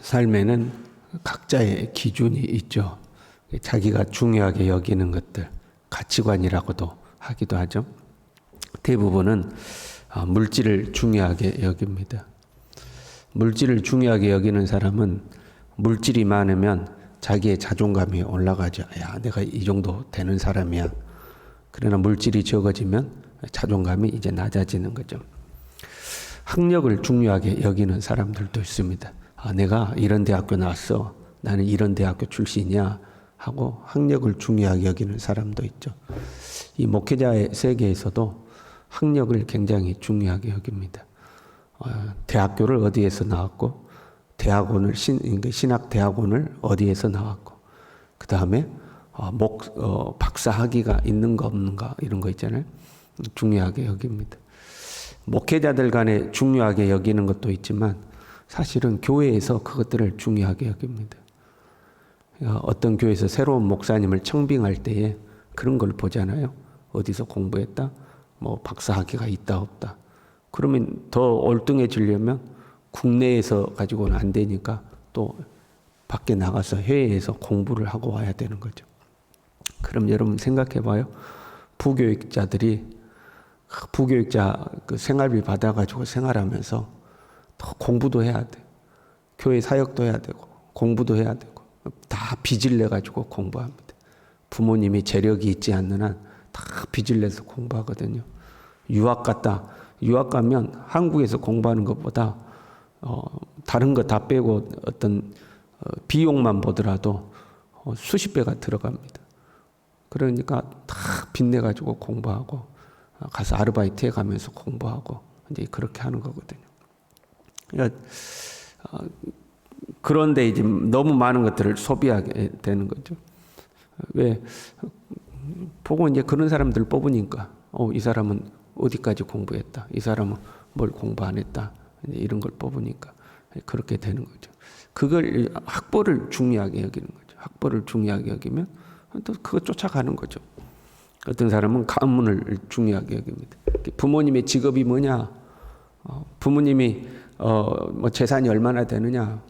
삶에는 각자의 기준이 있죠. 자기가 중요하게 여기는 것들, 가치관이라고도 하기도 하죠. 대부분은 물질을 중요하게 여깁니다. 물질을 중요하게 여기는 사람은 물질이 많으면 자기의 자존감이 올라가죠. 야, 내가 이 정도 되는 사람이야. 그러나 물질이 적어지면 자존감이 이제 낮아지는 거죠. 학력을 중요하게 여기는 사람들도 있습니다. 내가 이런 대학교 나왔어. 나는 이런 대학교 출신이야. 하고 학력을 중요하게 여기는 사람도 있죠. 이 목회자의 세계에서도 학력을 굉장히 중요하게 여깁니다. 대학교를 어디에서 나왔고, 대학원을 신학대학원을 어디에서 나왔고, 그 다음에 박사 학위가 있는가 없는가 이런 거 있잖아요. 중요하게 여깁니다. 목회자들 간에 중요하게 여기는 것도 있지만 사실은 교회에서 그것들을 중요하게 여깁니다. 어떤 교회에서 새로운 목사님을 청빙할 때에 그런 걸 보잖아요. 어디서 공부했다? 뭐 박사 학위가 있다 없다. 그러면 더 올등해지려면 국내에서 가지고는 안 되니까 또 밖에 나가서 해외에서 공부를 하고 와야 되는 거죠. 그럼 여러분 생각해 봐요. 부교육자들이 부교육자 그 생활비 받아가지고 생활하면서 더 공부도 해야 돼. 교회 사역도 해야 되고 공부도 해야 되고 다 빚을 내가지고 공부합니다. 부모님이 재력이 있지 않는 한 다 빚을 내서 공부하거든요. 유학 가면 한국에서 공부하는 것보다 다른 거 다 빼고 어떤 비용만 보더라도 수십 배가 들어갑니다. 그러니까 다 빚내가지고 공부하고 가서 아르바이트 해가면서 공부하고 이제 그렇게 하는 거거든요. 그러니까 그런데 이제 너무 많은 것들을 소비하게 되는 거죠. 왜? 보고 이제 그런 사람들 뽑으니까 이 사람은 어디까지 공부했다. 이 사람은 뭘 공부 안 했다. 이런 걸 뽑으니까 그렇게 되는 거죠. 그걸 학벌을 중요하게 여기는 거죠. 학벌을 중요하게 여기면 또 그거 쫓아가는 거죠. 어떤 사람은 가문을 중요하게 여깁니다. 부모님의 직업이 뭐냐, 부모님이 뭐 재산이 얼마나 되느냐,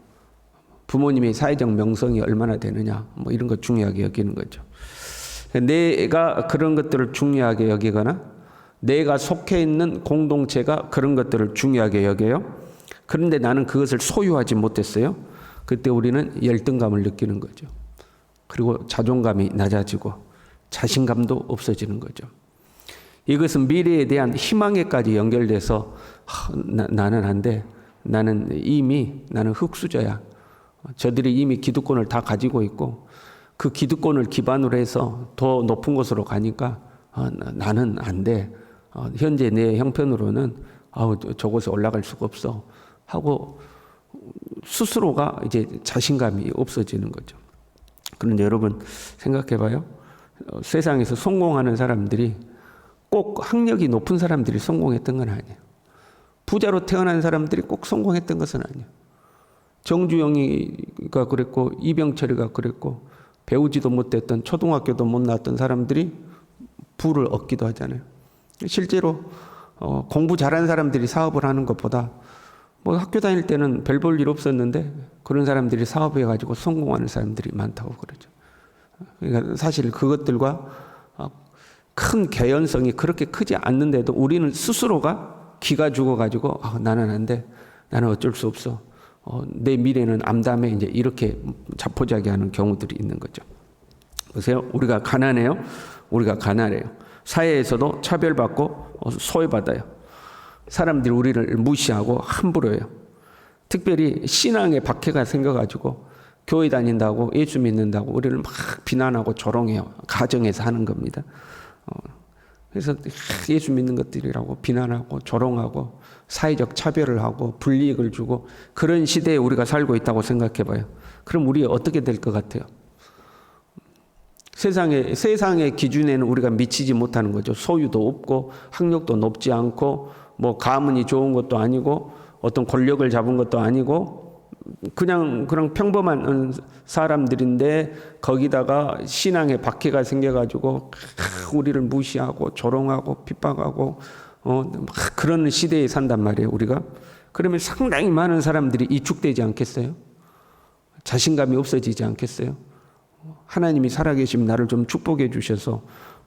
부모님의 사회적 명성이 얼마나 되느냐, 뭐 이런 거 중요하게 여기는 거죠. 내가 그런 것들을 중요하게 여기거나 내가 속해 있는 공동체가 그런 것들을 중요하게 여겨요. 그런데 나는 그것을 소유하지 못했어요. 그때 우리는 열등감을 느끼는 거죠. 그리고 자존감이 낮아지고 자신감도 없어지는 거죠. 이것은 미래에 대한 희망에까지 연결돼서 나는 안 돼. 나는 흙수저야. 저들이 이미 기득권을 다 가지고 있고 그 기득권을 기반으로 해서 더 높은 곳으로 가니까 나는 안 돼. 현재 내 형편으로는 저곳에 올라갈 수가 없어 하고 스스로가 이제 자신감이 없어지는 거죠. 그런데 여러분 생각해 봐요. 세상에서 성공하는 사람들이 꼭 학력이 높은 사람들이 성공했던 건 아니에요. 부자로 태어난 사람들이 꼭 성공했던 것은 아니에요. 정주영이가 그랬고 이병철이가 그랬고 배우지도 못했던 초등학교도 못 나왔던 사람들이 부를 얻기도 하잖아요. 실제로 공부 잘하는 사람들이 사업을 하는 것보다 뭐 학교 다닐 때는 별 볼 일 없었는데 그런 사람들이 사업해가지고 성공하는 사람들이 많다고 그러죠. 그러니까 사실 그것들과 큰 개연성이 그렇게 크지 않는데도 우리는 스스로가 기가 죽어가지고 나는 안 돼. 나는 어쩔 수 없어. 내 미래는 암담해. 이제 이렇게 자포자기하는 경우들이 있는 거죠. 보세요. 우리가 가난해요. 우리가 가난해요. 사회에서도 차별받고 소외받아요. 사람들이 우리를 무시하고 함부로 해요. 특별히 신앙에 박해가 생겨가지고 교회 다닌다고 예수 믿는다고 우리를 막 비난하고 조롱해요. 가정에서 하는 겁니다. 그래서 예수 믿는 것들이라고 비난하고 조롱하고 사회적 차별을 하고 불이익을 주고 그런 시대에 우리가 살고 있다고 생각해 봐요. 그럼 우리 어떻게 될 것 같아요? 세상의 기준에는 우리가 미치지 못하는 거죠. 소유도 없고 학력도 높지 않고 뭐 가문이 좋은 것도 아니고 어떤 권력을 잡은 것도 아니고 그냥 평범한 사람들인데 거기다가 신앙에 박해가 생겨가지고 우리를 무시하고 조롱하고 핍박하고 막 그런 시대에 산단 말이에요, 우리가. 그러면 상당히 많은 사람들이 이축되지 않겠어요? 자신감이 없어지지 않겠어요? 하나님이 살아계시면 나를 좀 축복해 주셔서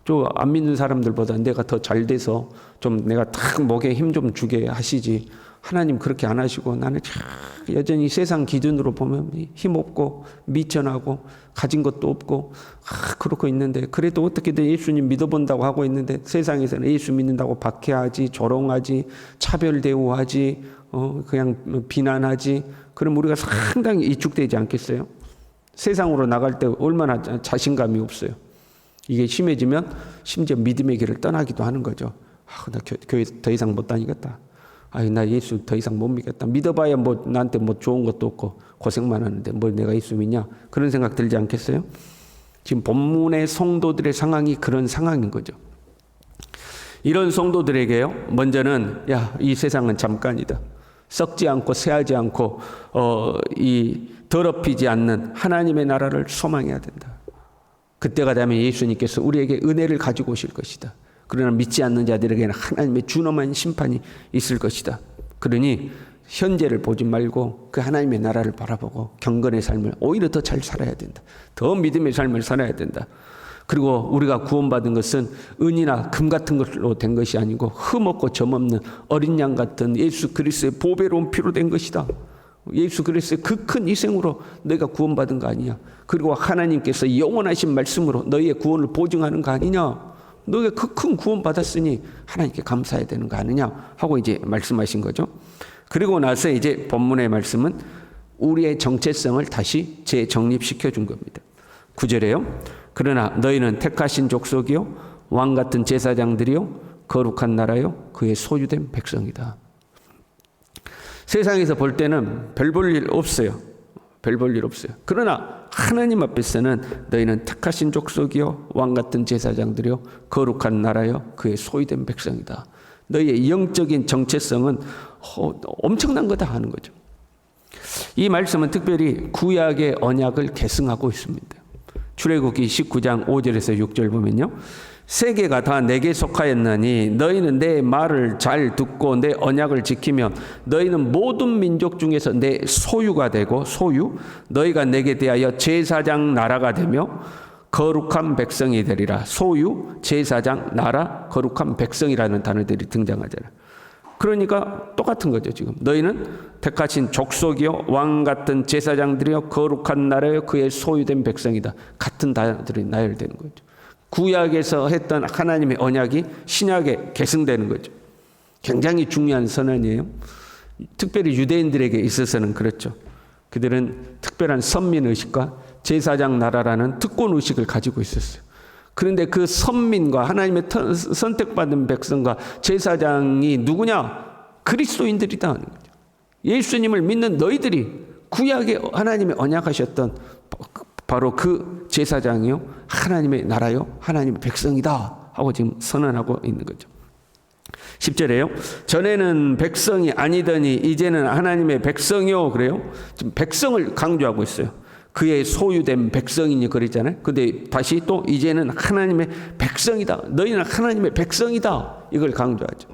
좀 안 믿는 사람들보다 내가 더 잘 돼서 좀 내가 탁 목에 힘 좀 주게 하시지. 하나님 그렇게 안 하시고 나는 여전히 세상 기준으로 보면 힘없고 미천하고 가진 것도 없고 그렇고 있는데, 그래도 어떻게든 예수님 믿어본다고 하고 있는데 세상에서는 예수 믿는다고 박해하지, 조롱하지, 차별 대우하지, 그냥 비난하지. 그럼 우리가 상당히 이축되지 않겠어요? 세상으로 나갈 때 얼마나 자신감이 없어요. 이게 심해지면 심지어 믿음의 길을 떠나기도 하는 거죠. 나 교회 더 이상 못 다니겠다. 나 예수 더 이상 못 믿겠다. 믿어봐야 뭐 나한테 뭐 좋은 것도 없고 고생만 하는데 뭘 내가 예수 믿냐? 그런 생각 들지 않겠어요? 지금 본문의 성도들의 상황이 그런 상황인 거죠. 이런 성도들에게요, 먼저는 이 세상은 잠깐이다. 썩지 않고 쇠하지 않고 이 더럽히지 않는 하나님의 나라를 소망해야 된다. 그때가 되면 예수님께서 우리에게 은혜를 가지고 오실 것이다. 그러나 믿지 않는 자들에게는 하나님의 준엄한 심판이 있을 것이다. 그러니 현재를 보지 말고 그 하나님의 나라를 바라보고 경건의 삶을 오히려 더 잘 살아야 된다. 더 믿음의 삶을 살아야 된다. 그리고 우리가 구원받은 것은 은이나 금 같은 것으로 된 것이 아니고 흠없고 점없는 어린 양 같은 예수 그리스도의 보배로운 피로 된 것이다. 예수 그리스도의 그 큰 희생으로 너희가 구원받은 거 아니냐. 그리고 하나님께서 영원하신 말씀으로 너희의 구원을 보증하는 거 아니냐. 너희가 그 큰 구원 받았으니 하나님께 감사해야 되는 거 아니냐 하고 이제 말씀하신 거죠. 그리고 나서 이제 본문의 말씀은 우리의 정체성을 다시 재정립시켜 준 겁니다. 9절에요. 그러나 너희는 택하신 족속이요 왕 같은 제사장들이요 거룩한 나라요 그의 소유된 백성이다. 세상에서 볼 때는 별 볼 일 없어요. 별 볼 일 없어요. 그러나 하나님 앞에서는 너희는 택하신 족속이요 왕 같은 제사장들이요 거룩한 나라요 그의 소유된 백성이다. 너희의 영적인 정체성은 엄청난 거다 하는 거죠. 이 말씀은 특별히 구약의 언약을 계승하고 있습니다. 출애굽기 19장 5절에서 6절 보면요. 세계가 다 내게 속하였나니 너희는 내 말을 잘 듣고 내 언약을 지키면 너희는 모든 민족 중에서 내 소유가 되고 너희가 내게 대하여 제사장 나라가 되며 거룩한 백성이 되리라. 소유, 제사장, 나라, 거룩한 백성이라는 단어들이 등장하잖아요. 그러니까 똑같은 거죠. 지금 너희는 택하신 족속이요 왕 같은 제사장들이요 거룩한 나라요 그의 소유된 백성이다. 같은 단어들이 나열되는 거죠. 구약에서 했던 하나님의 언약이 신약에 계승되는 거죠. 굉장히 중요한 선언이에요. 특별히 유대인들에게 있어서는 그렇죠. 그들은 특별한 선민의식과 제사장 나라라는 특권의식을 가지고 있었어요. 그런데 그 선민과 하나님의 선택받은 백성과 제사장이 누구냐? 그리스도인들이다 하는 거죠. 예수님을 믿는 너희들이 구약에 하나님의 언약하셨던 바로 그 제사장이요 하나님의 나라요 하나님의 백성이다 하고 지금 선언하고 있는 거죠. 10절에요. 전에는 백성이 아니더니 이제는 하나님의 백성이요 그래요. 지금 백성을 강조하고 있어요. 그의 소유된 백성이니 그랬잖아요. 근데 다시 또 이제는 하나님의 백성이다. 너희는 하나님의 백성이다. 이걸 강조하죠.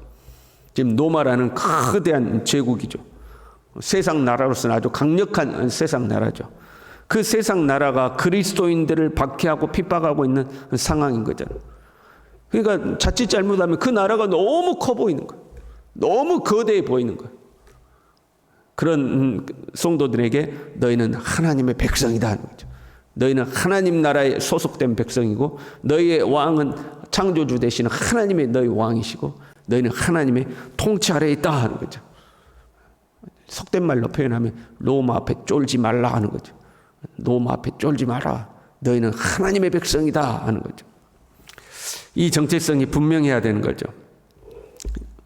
지금 로마라는 거대한 제국이죠. 세상 나라로서는 아주 강력한 세상 나라죠. 그 세상 나라가 그리스도인들을 박해하고 핍박하고 있는 상황인 거잖아요. 그러니까 자칫 잘못하면 그 나라가 너무 커 보이는 거예요. 너무 거대해 보이는 거예요. 그런 성도들에게 너희는 하나님의 백성이다 하는 거죠. 너희는 하나님 나라에 소속된 백성이고 너희의 왕은 창조주 되시는 하나님의 너희 왕이시고 너희는 하나님의 통치 아래에 있다 하는 거죠. 속된 말로 표현하면 로마 앞에 쫄지 말라 하는 거죠. 로마 앞에 쫄지 마라. 너희는 하나님의 백성이다 하는 거죠. 이 정체성이 분명해야 되는 거죠.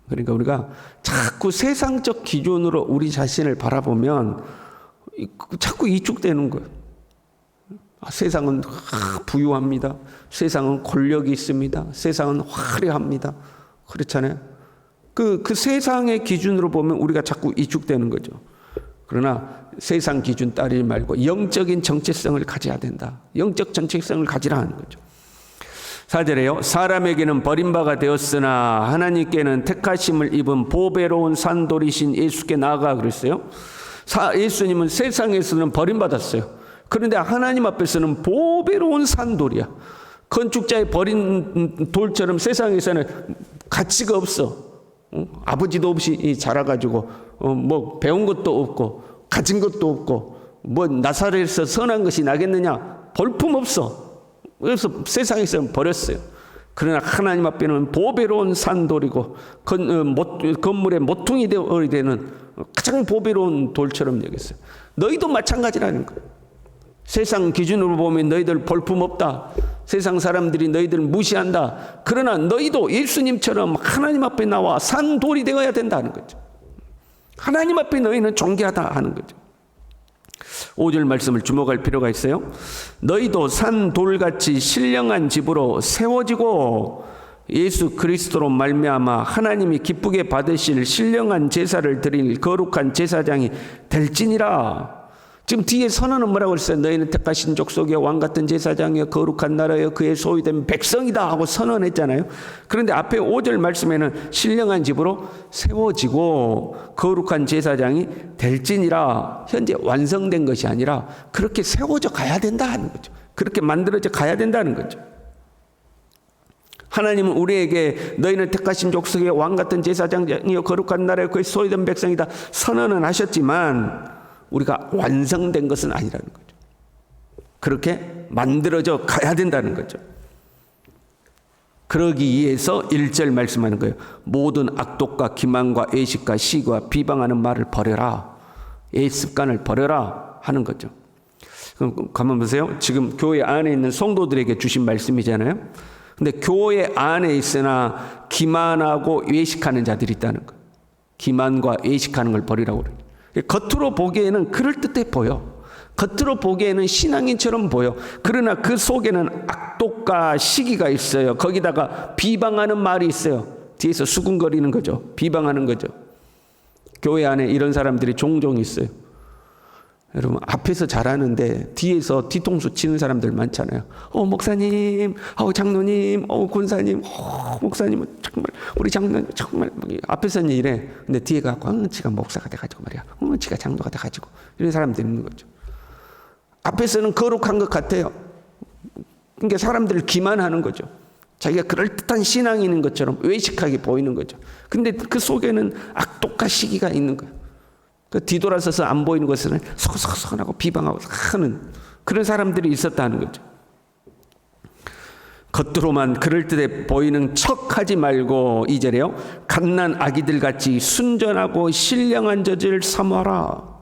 그러니까 우리가 자꾸 세상적 기준으로 우리 자신을 바라보면 자꾸 이축되는 거예요. 세상은 부유합니다. 세상은 권력이 있습니다. 세상은 화려합니다. 그렇잖아요. 그 세상의 기준으로 보면 우리가 자꾸 이축되는 거죠. 그러나 세상 기준 따르지 말고 영적인 정체성을 가져야 된다. 영적 정체성을 가지라 하는 거죠. 4절에요. 사람에게는 버림바가 되었으나 하나님께는 택하심을 입은 보배로운 산돌이신 예수께 나아가 그랬어요. 예수님은 세상에서는 버림받았어요. 그런데 하나님 앞에서는 보배로운 산돌이야. 건축자의 버린 돌처럼 세상에서는 가치가 없어. 아버지도 없이 자라가지고 뭐 배운 것도 없고 가진 것도 없고 뭐 나사렛에서 선한 것이 나겠느냐? 볼품 없어. 그래서 세상에서는 버렸어요. 그러나 하나님 앞에는 보배로운 산돌이고 건물의 모퉁이 되는 가장 보배로운 돌처럼 여겼어요. 너희도 마찬가지라는 거예요. 세상 기준으로 보면 너희들 볼품 없다. 세상 사람들이 너희들 무시한다. 그러나 너희도 예수님처럼 하나님 앞에 나와 산돌이 되어야 된다는 거죠. 하나님 앞에 너희는 존귀하다 하는 거죠. 5절 말씀을 주목할 필요가 있어요. 너희도 산돌같이 신령한 집으로 세워지고 예수 그리스도로 말미암아 하나님이 기쁘게 받으실 신령한 제사를 드릴 거룩한 제사장이 될지니라. 지금 뒤에 선언은 뭐라고 그랬어요? 너희는 택하신 족속의 왕같은 제사장이여 거룩한 나라여 그의 소유된 백성이다 하고 선언했잖아요. 그런데 앞에 5절 말씀에는 신령한 집으로 세워지고 거룩한 제사장이 될지니라. 현재 완성된 것이 아니라 그렇게 세워져 가야 된다 하는 거죠. 그렇게 만들어져 가야 된다는 거죠. 하나님은 우리에게 너희는 택하신 족속의 왕같은 제사장이여 거룩한 나라여 그의 소유된 백성이다 선언은 하셨지만 우리가 완성된 것은 아니라는 거죠. 그렇게 만들어져 가야 된다는 거죠. 그러기 위해서 1절 말씀하는 거예요. 모든 악독과 기만과 애식과 시기와 비방하는 말을 버려라. 습관을 버려라 하는 거죠. 그럼 가만 보세요. 지금 교회 안에 있는 성도들에게 주신 말씀이잖아요. 근데 교회 안에 있으나 기만하고 외식하는 자들이 있다는 거예요. 기만과 외식하는 걸 버리라고 그래요. 겉으로 보기에는 그럴듯해 보여. 겉으로 보기에는 신앙인처럼 보여. 그러나 그 속에는 악독과 시기가 있어요. 거기다가 비방하는 말이 있어요. 뒤에서 수군거리는 거죠. 비방하는 거죠. 교회 안에 이런 사람들이 종종 있어요. 여러분 앞에서 잘하는데 뒤에서 뒤통수 치는 사람들 많잖아요. 목사님, 장로님, 권사님, 목사님은 정말 우리 장로님 정말 앞에서는 이래. 근데 뒤에 가고 지가 목사가 돼가지고 말이야. 지가 장로가 돼가지고 이런 사람들이 있는 거죠. 앞에서는 거룩한 것 같아요. 그러니까 사람들을 기만하는 거죠. 자기가 그럴듯한 신앙인인 것처럼 외식하게 보이는 거죠. 근데 그 속에는 악독과 시기가 있는 거예요. 그 뒤돌아서서 안 보이는 것은 서서하고 비방하고 하는 그런 사람들이 있었다는 거죠. 겉으로만 그럴듯해 보이는 척하지 말고 2절에요. 갓난 아기들 같이 순전하고 신령한 젖을 삼아라.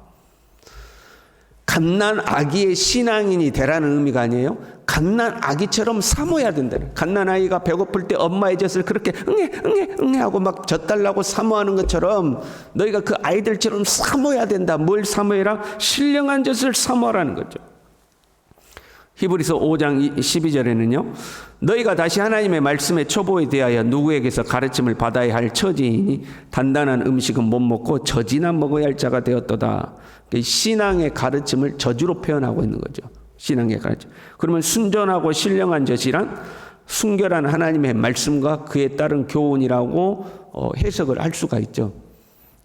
갓난 아기의 신앙인이 되라는 의미가 아니에요. 갓난 아기처럼 삼어야 된다는. 갓난 아이가 배고플 때 엄마의 젖을 그렇게 응애 하고 막 젖달라고 사모하는 것처럼 너희가 그 아이들처럼 삼어야 된다. 뭘 삼어라? 신령한 젖을 삼어라는 거죠. 히브리서 5장 12절에는요. 너희가 다시 하나님의 말씀의 초보에 대하여 누구에게서 가르침을 받아야 할 처지이니 단단한 음식은 못 먹고 젖이나 먹어야 할 자가 되었도다. 신앙의 가르침을 저주로 표현하고 있는 거죠. 신앙의 가르침. 그러면 순전하고 신령한 젖이란 순결한 하나님의 말씀과 그에 따른 교훈이라고 해석을 할 수가 있죠.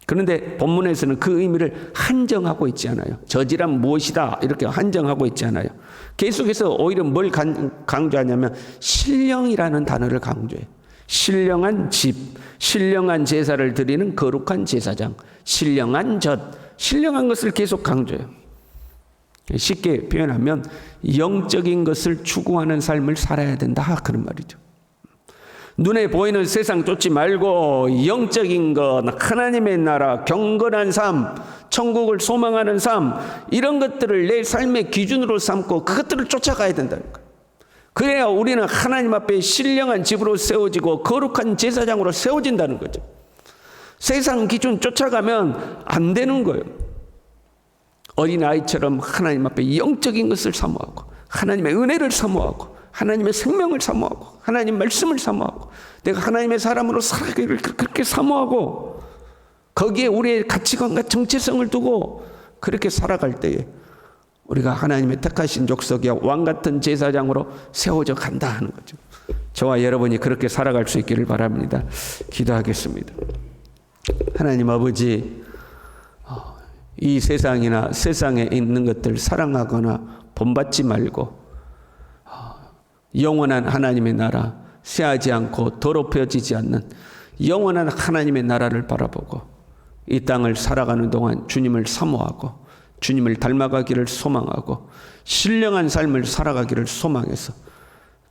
그런데 본문에서는 그 의미를 한정하고 있지 않아요. 젖이란 무엇이다 이렇게 한정하고 있지 않아요. 계속해서 오히려 뭘 강조하냐면 신령이라는 단어를 강조해요. 신령한 집, 신령한 제사를 드리는 거룩한 제사장, 신령한 젖, 신령한 것을 계속 강조해요. 쉽게 표현하면 영적인 것을 추구하는 삶을 살아야 된다 그런 말이죠. 눈에 보이는 세상 쫓지 말고 영적인 것, 하나님의 나라, 경건한 삶, 천국을 소망하는 삶 이런 것들을 내 삶의 기준으로 삼고 그것들을 쫓아가야 된다는 거예요. 그래야 우리는 하나님 앞에 신령한 집으로 세워지고 거룩한 제사장으로 세워진다는 거죠. 세상 기준 쫓아가면 안 되는 거예요. 어린아이처럼 하나님 앞에 영적인 것을 사모하고 하나님의 은혜를 사모하고 하나님의 생명을 사모하고 하나님 말씀을 사모하고 내가 하나님의 사람으로 살아가기를 그렇게 사모하고 거기에 우리의 가치관과 정체성을 두고 그렇게 살아갈 때에 우리가 하나님의 택하신 족속의 왕같은 제사장으로 세워져 간다 하는 거죠. 저와 여러분이 그렇게 살아갈 수 있기를 바랍니다. 기도하겠습니다. 하나님 아버지, 이 세상이나 세상에 있는 것들 사랑하거나 본받지 말고 영원한 하나님의 나라, 쇠하지 않고 더럽혀지지 않는 영원한 하나님의 나라를 바라보고 이 땅을 살아가는 동안 주님을 사모하고 주님을 닮아가기를 소망하고 신령한 삶을 살아가기를 소망해서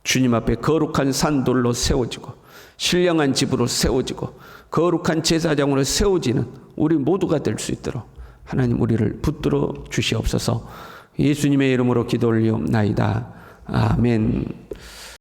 주님 앞에 거룩한 산돌로 세워지고 신령한 집으로 세워지고 거룩한 제사장으로 세워지는 우리 모두가 될 수 있도록 하나님 우리를 붙들어 주시옵소서. 예수님의 이름으로 기도 올리옵나이다. 아멘.